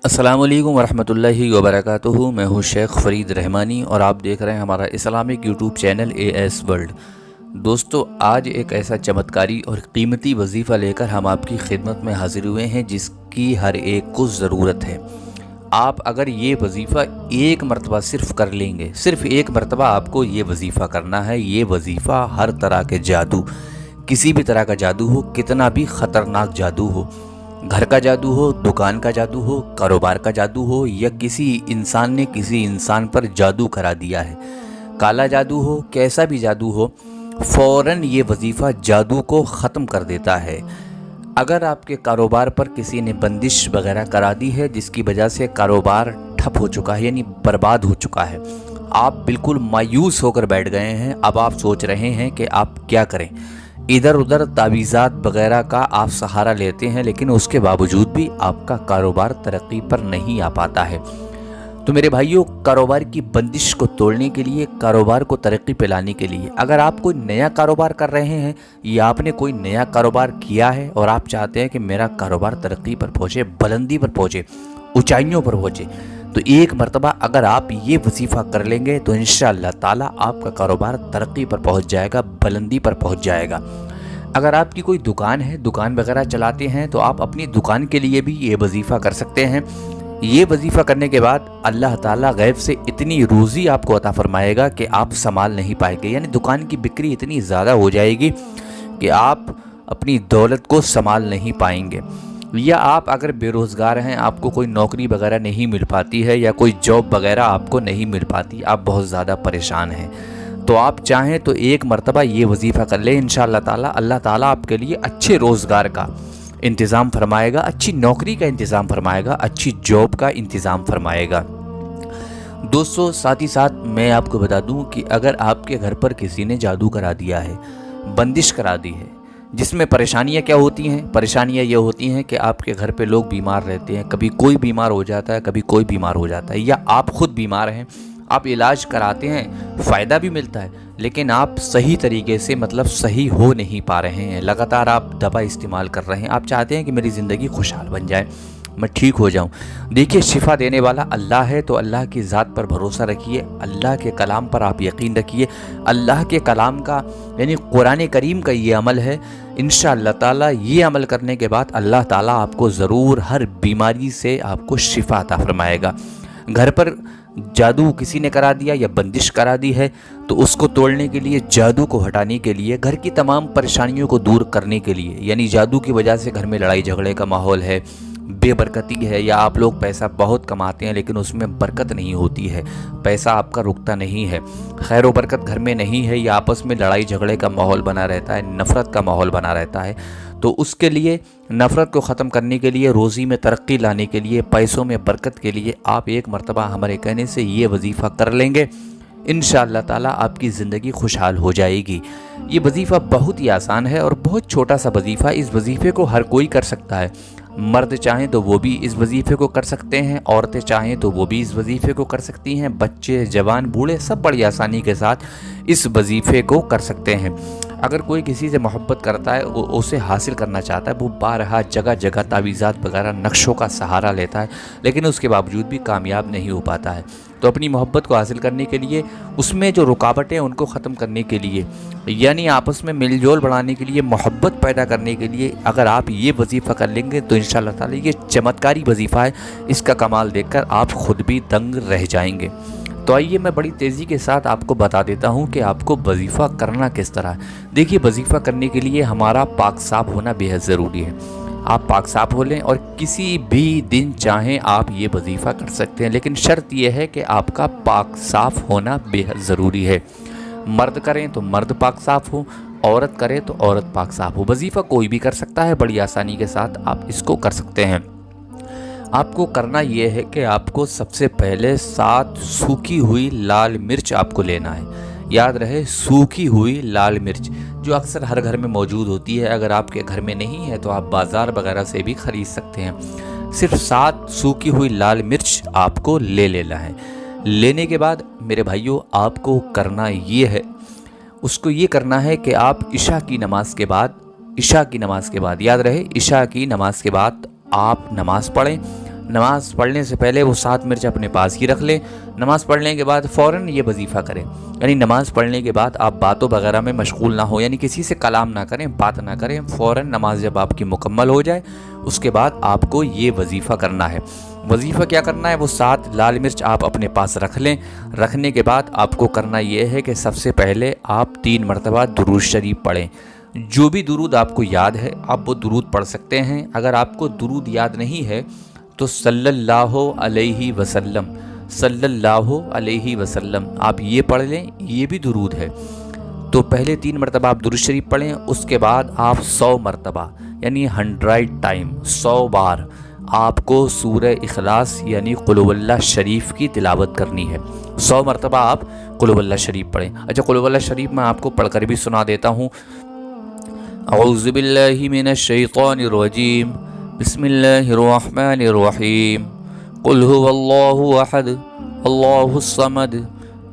अस्सलामु अलैकुम वरहमतुल्लाहि वबरकातुहू। मैं हूँ शेख फ़रीद रहमानी और आप देख रहे हैं हमारा Islamic YouTube channel AS world. दोस्तों, आज एक ऐसा चमत्कारी और कीमती वजीफ़ा लेकर हम आपकी खिदमत में हाजिर हुए हैं जिसकी हर एक को ज़रूरत है। आप अगर ये वजीफ़ा एक मरतबा सिर्फ़ कर लेंगे, सिर्फ़ एक मरतबा आपको ये वजीफ़ा करना है। ये वजीफ़ा हर तरह के जादू, किसी भी तरह का जादू हो, कितना भी ख़तरनाक जादू हो, घर का जादू हो, दुकान का जादू हो, कारोबार का जादू हो, या किसी इंसान ने किसी इंसान पर जादू करा दिया है, काला जादू हो, कैसा भी जादू हो, फ़ौरन ये वजीफ़ा जादू को ख़त्म कर देता है। अगर आपके कारोबार पर किसी ने बंदिश वगैरह करा दी है जिसकी वजह से कारोबार ठप हो चुका है, यानी बर्बाद हो चुका है, आप बिल्कुल मायूस होकर बैठ गए हैं, अब आप सोच रहे हैं कि आप क्या करें, इधर उधर तावीज़ात वगैरह का आप सहारा लेते हैं, लेकिन उसके बावजूद भी आपका कारोबार तरक्की पर नहीं आ पाता है। तो मेरे भाइयों, कारोबार की बंदिश को तोड़ने के लिए, कारोबार को तरक्की पे लाने के लिए, अगर आप कोई नया कारोबार कर रहे हैं या आपने कोई नया कारोबार किया है और आप चाहते हैं कि मेरा कारोबार तरक्की पर पहुँचे, बुलंदी पर पहुँचे, ऊंचाइयों पर पहुँचे, तो एक मरतबा अगर आप ये वजीफ़ा कर लेंगे तो इंशाअल्लाह ताला आपका कारोबार तरक्की पर पहुंच जाएगा, बुलंदी पर पहुंच जाएगा। अगर आपकी कोई दुकान है, दुकान वगैरह चलाते हैं, तो आप अपनी दुकान के लिए भी ये वजीफ़ा कर सकते हैं। ये वजीफ़ा करने के बाद अल्लाह ताला गैब से इतनी रोज़ी आपको अता फरमाएगा कि आप संभाल नहीं पाएंगे, यानी दुकान की बिक्री इतनी ज़्यादा हो जाएगी कि आप अपनी दौलत को संभाल नहीं पाएंगे। या आप अगर बेरोज़गार हैं, आपको कोई नौकरी वगैरह नहीं मिल पाती है या कोई जॉब वगैरह आपको नहीं मिल पाती, आप बहुत ज़्यादा परेशान हैं, तो आप चाहें तो एक मरतबा ये वजीफ़ा कर लें। इंशाअल्लाह ताला अल्लाह ताला आपके लिए अच्छे रोज़गार का इंतज़ाम फरमाएगा, अच्छी नौकरी का इंतज़ाम फरमाएगा, अच्छी जॉब का इंतज़ाम फरमाएगा। दोस्तों, साथ ही साथ मैं आपको बता दूं कि अगर आपके घर पर किसी ने जादू करा दिया है, बंदिश करा दी है, जिसमें परेशानियां क्या होती हैं, परेशानियां ये होती हैं कि आपके घर पे लोग बीमार रहते हैं, कभी कोई बीमार हो जाता है, कभी कोई बीमार हो जाता है, या आप खुद बीमार हैं, आप इलाज कराते हैं, फ़ायदा भी मिलता है, लेकिन आप सही तरीके से सही हो नहीं पा रहे हैं, लगातार आप दवा इस्तेमाल कर रहे हैं, आप चाहते हैं कि मेरी ज़िंदगी खुशहाल बन जाए, मैं ठीक हो जाऊं। देखिए, शिफा देने वाला अल्लाह है, तो अल्लाह की ज़ात पर भरोसा रखिए, अल्लाह के कलाम पर आप यकीन रखिए। अल्लाह के कलाम का यानी कुरान करीम का ये अमल है। इंशाअल्लाह ताला ये अमल करने के बाद अल्लाह ताला आपको ज़रूर हर बीमारी से आपको शिफा अता फरमाएगा। घर पर जादू किसी ने करा दिया या बंदिश करा दी है, तो उसको तोड़ने के लिए, जादू को हटाने के लिए, घर की तमाम परेशानियों को दूर करने के लिए, यानी जादू की वजह से घर में लड़ाई झगड़े का माहौल है, बेबरकती है, या आप लोग पैसा बहुत कमाते हैं लेकिन उसमें बरकत नहीं होती है, पैसा आपका रुकता नहीं है, खैर व बरकत घर में नहीं है, या आपस में लड़ाई झगड़े का माहौल बना रहता है, नफ़रत का माहौल बना रहता है, तो उसके लिए, नफ़रत को ख़त्म करने के लिए, रोज़ी में तरक्की लाने के लिए, पैसों में बरकत के लिए आप एक मरतबा हमारे कहने से ये वजीफ़ा कर लेंगे, इंशाअल्लाह ताला आपकी ज़िंदगी खुशहाल हो जाएगी। ये वजीफ़ा बहुत ही आसान है और बहुत छोटा सा वजीफ़ा, इस वजीफ़े को हर कोई कर सकता है। मर्द चाहें तो वो भी इस वजीफ़े को कर सकते हैं, औरतें चाहें तो वो भी इस वजीफ़े को कर सकती हैं, बच्चे, जवान, बूढ़े सब बड़ी आसानी के साथ इस वजीफ़े को कर सकते हैं। अगर कोई किसी से मोहब्बत करता है, वो उसे हासिल करना चाहता है, वो बारहा जगह जगह तावीज़ात वगैरह नक्शों का सहारा लेता है, लेकिन उसके बावजूद भी कामयाब नहीं हो पाता है, तो अपनी मोहब्बत को हासिल करने के लिए, उसमें जो रुकावटें हैं उनको ख़त्म करने के लिए, यानी आपस में मेलजोल बढ़ाने के लिए, मोहब्बत पैदा करने के लिए अगर आप ये वजीफ़ा कर लेंगे तो इंशाअल्लाह ताला ये चमत्कारी वजीफ़ा है, इसका कमाल देखकर आप ख़ुद भी दंग रह जाएंगे। तो आइए मैं बड़ी तेज़ी के साथ आपको बता देता हूँ कि आपको वजीफ़ा करना किस तरह है। देखिए, वजीफ़ा करने के लिए हमारा पाक साफ़ होना बेहद ज़रूरी है। आप पाक साफ़ हो लें और किसी भी दिन चाहें आप ये वजीफ़ा कर सकते हैं, लेकिन शर्त यह है कि आपका पाक साफ़ होना बेहद ज़रूरी है। मर्द करें तो मर्द पाक साफ़ हो, औरत करे तो औरत पाक साफ़ हो। वजीफ़ा कोई भी कर सकता है, बड़ी आसानी के साथ आप इसको कर सकते हैं। आपको करना यह है कि आपको सबसे पहले 7 सूखी हुई लाल मिर्च आपको लेना है। याद रहे, सूखी हुई लाल मिर्च जो अक्सर हर घर में मौजूद होती है, अगर आपके घर में नहीं है तो आप बाज़ार वगैरह से भी ख़रीद सकते हैं। सिर्फ 7 सूखी हुई लाल मिर्च आपको ले लेना है। लेने के बाद मेरे भाइयों, आपको करना ये है, उसको ये करना है कि आप इशा की नमाज के बाद, याद रहे इशा की नमाज के बाद आप नमाज़ पढ़ें। नमाज़ पढ़ने से पहले वो 7 मिर्च अपने पास ही रख लें। नमाज़ पढ़ने के बाद फ़ौरन ये वजीफ़ा करें, यानी नमाज़ पढ़ने के बाद आप बातों वगैरह में मशगूल ना हो, यानी किसी से कलाम ना करें, बात ना करें। फ़ौरन नमाज जब आपकी मुकम्मल हो जाए उसके बाद आपको ये वजीफ़ा करना है। वजीफ़ा क्या करना है, वो 7 लाल मिर्च आप अपने पास रख लें। रखने के बाद आपको करना ये है कि सबसे पहले आप 3 मरतबा दुरूद शरीफ पढ़ें। जो भी दुरूद आपको याद है आप वो दुरूद पढ़ सकते हैं। अगर आपको दुरूद याद नहीं है तो सल्लल्लाहु अलैहि वसल्लम, सल्लल्लाहु अलैहि वसल्लम आप ये पढ़ लें, ये भी दुरूद है। तो पहले 3 मरतबा आप दुरूद शरीफ पढ़ें, उसके बाद आप 100 मरतबा यानी 100 टाइम 100 बार आपको सूरह इखलास यानी कुल हुवल्लाह शरीफ की तिलावत करनी है। 100 मरतबा आप कुल हुवल्लाह शरीफ पढ़ें। अच्छा, कुल हुवल्लाह शरीफ मैं आपको पढ़कर भी सुना देता हूँ। औज़ु बिल्लाहि मिनश शैतानिर रजीम, बिस्मिल्लाहिर रहमानिर रहीम, कुल हुवल्लाहु अहद, अल्लाहुस समद,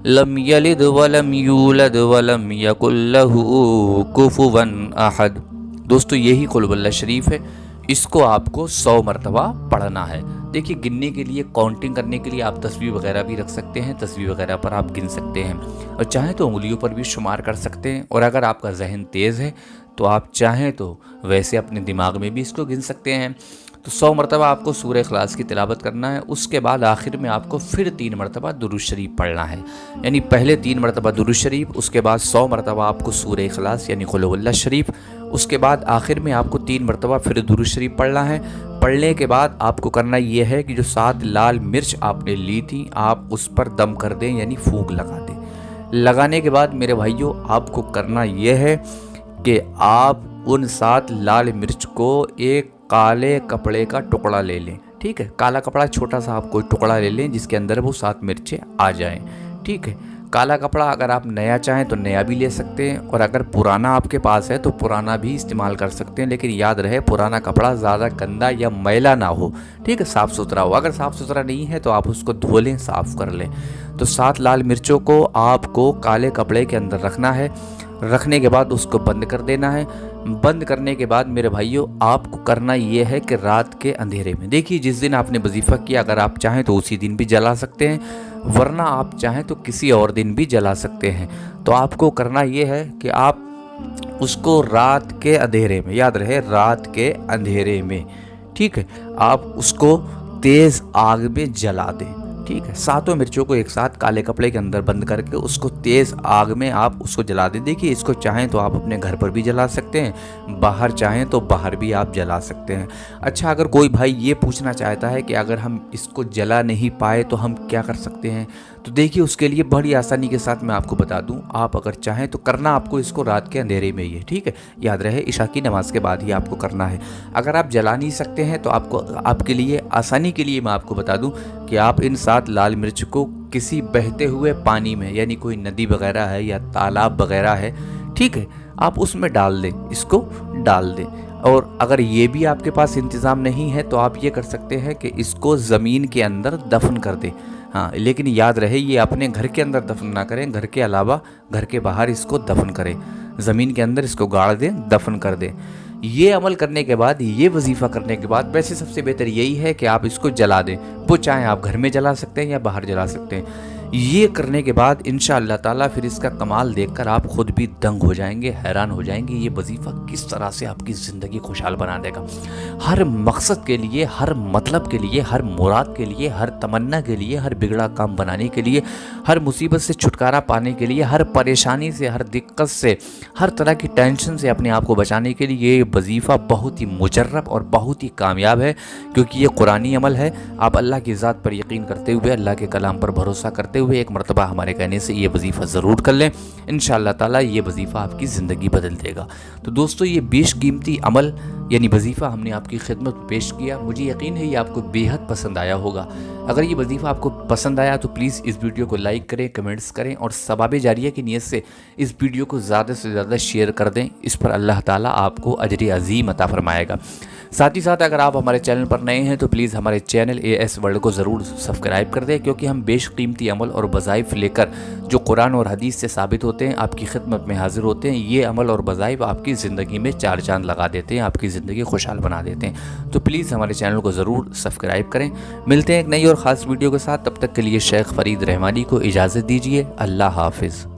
लम यलिद वलम यूलद वलम यकुल लहू कुफुवन अहद। दोस्तों यही कुल हुवल्लाह शरीफ है, इसको आपको 100 मरतबा पढ़ना है। देखिए, गिनने के लिए, काउंटिंग करने के लिए आप तस्बीह वगैरह भी रख सकते हैं, तस्बीह वगैरह पर आप गिन सकते हैं और चाहें तो उंगलियों पर भी शुमार कर सकते हैं। और अगर आपका जहन तेज़ है तो आप चाहें तो वैसे अपने दिमाग में भी इसको गिन सकते हैं। तो 100 मरतबा आपको सूरह इखलास की तिलावत करना है। उसके बाद आखिर में आपको फिर 3 मरतबा दुरूद शरीफ पढ़ना है, यानी पहले 3 मरतबा दुरूद शरीफ, उसके बाद 100 मरतबा आपको सूरह इखलास यानी कुल हुवल्लाह शरीफ, उसके बाद आखिर में आपको 3 मरतबा फिर दुरूद शरीफ पढ़ना है। पढ़ने के बाद आपको करना ये है कि जो 7 लाल मिर्च आपने ली थी आप उस पर दम कर दें, यानी फूंक लगा दें। लगाने के बाद मेरे भाइयों आपको करना यह है कि आप उन 7 लाल मिर्च को एक काले कपड़े का टुकड़ा ले लें। ठीक है, काला कपड़ा छोटा सा आप कोई टुकड़ा ले लें जिसके अंदर वो 7 मिर्चें आ जाएं। ठीक है, काला कपड़ा अगर आप नया चाहें तो नया भी ले सकते हैं, और अगर पुराना आपके पास है तो पुराना भी इस्तेमाल कर सकते हैं। लेकिन याद रहे पुराना कपड़ा ज़्यादा गंदा या मैला ना हो, ठीक है, साफ़ सुथरा हो। अगर साफ़ सुथरा नहीं है तो आप उसको धो लें, साफ़ कर लें। तो 7 लाल मिर्चों को आपको काले कपड़े के अंदर रखना है। रखने के बाद उसको बंद कर देना है। बंद करने के बाद मेरे भाइयों आपको करना ये है कि रात के अंधेरे में, देखिए जिस दिन आपने वजीफ़ा किया अगर आप चाहें तो उसी दिन भी जला सकते हैं, वरना आप चाहें तो किसी और दिन भी जला सकते हैं। तो आपको करना ये है कि आप उसको रात के अंधेरे में, याद रहे रात के अंधेरे में, ठीक है, आप उसको तेज़ आग में जला दें। ठीक है, 7 मिर्चों को एक साथ काले कपड़े के अंदर बंद करके उसको तेज़ आग में आप उसको जला दें। देखिए इसको चाहें तो आप अपने घर पर भी जला सकते हैं, बाहर चाहें तो बाहर भी आप जला सकते हैं। अच्छा, अगर कोई भाई ये पूछना चाहता है कि अगर हम इसको जला नहीं पाए तो हम क्या कर सकते हैं, तो देखिए उसके लिए बड़ी आसानी के साथ मैं आपको बता दूं। आप अगर चाहें तो करना आपको इसको रात के अंधेरे में ही है। ठीक है, याद रहे इशा की नमाज के बाद ही आपको करना है। अगर आप जला नहीं सकते हैं तो आपको, आपके लिए आसानी के लिए मैं आपको बता दूं कि आप इन 7 लाल मिर्च को किसी बहते हुए पानी में, यानी कोई नदी वगैरह है या तालाब वगैरह है, ठीक है, आप उसमें डाल दें, इसको डाल दें। और अगर ये भी आपके पास इंतज़ाम नहीं है तो आप ये कर सकते हैं कि इसको ज़मीन के अंदर दफन कर दें। हाँ, लेकिन याद रहे ये अपने घर के अंदर दफन ना करें, घर के अलावा घर के बाहर इसको दफन करें, ज़मीन के अंदर इसको गाड़ दें, दफन कर दें। ये अमल करने के बाद, ये वजीफ़ा करने के बाद वैसे सबसे बेहतर यही है कि आप इसको जला दें। वो चाहे आप घर में जला सकते हैं या बाहर जला सकते हैं। ये करने के बाद इंशाअल्लाह ताला फिर इसका कमाल देखकर आप खुद भी दंग हो जाएंगे, हैरान हो जाएंगे ये वजीफ़ा किस तरह से आपकी ज़िंदगी खुशहाल बना देगा। हर मकसद के लिए, हर मतलब के लिए, हर मुराद के लिए, हर तमन्ना के लिए, हर बिगड़ा काम बनाने के लिए, हर मुसीबत से छुटकारा पाने के लिए, हर परेशानी से, हर दिक्कत से, हर तरह की टेंशन से अपने आप को बचाने के लिए ये वजीफ़ा बहुत ही मुजर्रब और बहुत ही कामयाब है, क्योंकि ये कुरानी अमल है। आप अल्लाह की ज़ात पर यकीन करते हुए, अल्लाह के कलाम पर भरोसा करते हुए एक मरतबा हमारे कहने से ये वजीफ़ा ज़रूर कर लें। इंशाअल्लाह ताला ये वजीफ़ा आपकी ज़िंदगी बदल देगा। तो दोस्तों ये बेशकीमती अमल यानी वजीफ़ा हमने आपकी खिदमत में पेश किया। मुझे यकीन है ये आपको बेहद पसंद आया होगा। अगर ये वजीफ़ा आपको पसंद आया तो प्लीज़ इस वीडियो को लाइक करें, कमेंट्स करें और सवाब जारिया की नीयत से इस वीडियो को ज़्यादा से ज़्यादा शेयर कर दें। इस पर अल्लाह ताला आपको अजर अज़ीम अता फरमाएगा। ساتھ ہی ساتھ اگر آپ ہمارے چینل پر نئے ہیں تو پلیز ہمارے چینل اے ایس ورلڈ کو ضرور سبسکرائب کر دیں، کیونکہ ہم بیش قیمتی عمل اور وظائف لے کر جو قرآن اور حدیث سے ثابت ہوتے ہیں آپ کی خدمت میں حاضر ہوتے ہیں۔ یہ عمل اور وظائف آپ کی زندگی میں چار چاند لگا دیتے ہیں، آپ کی زندگی خوشحال بنا دیتے ہیں۔ تو پلیز ہمارے چینل کو ضرور سبسکرائب کریں۔ ملتے ہیں ایک نئی اور خاص ویڈیو کے ساتھ، تب تک کے لیے شیخ فرید رحمانی کو اجازت دیجیے۔ اللہ حافظ۔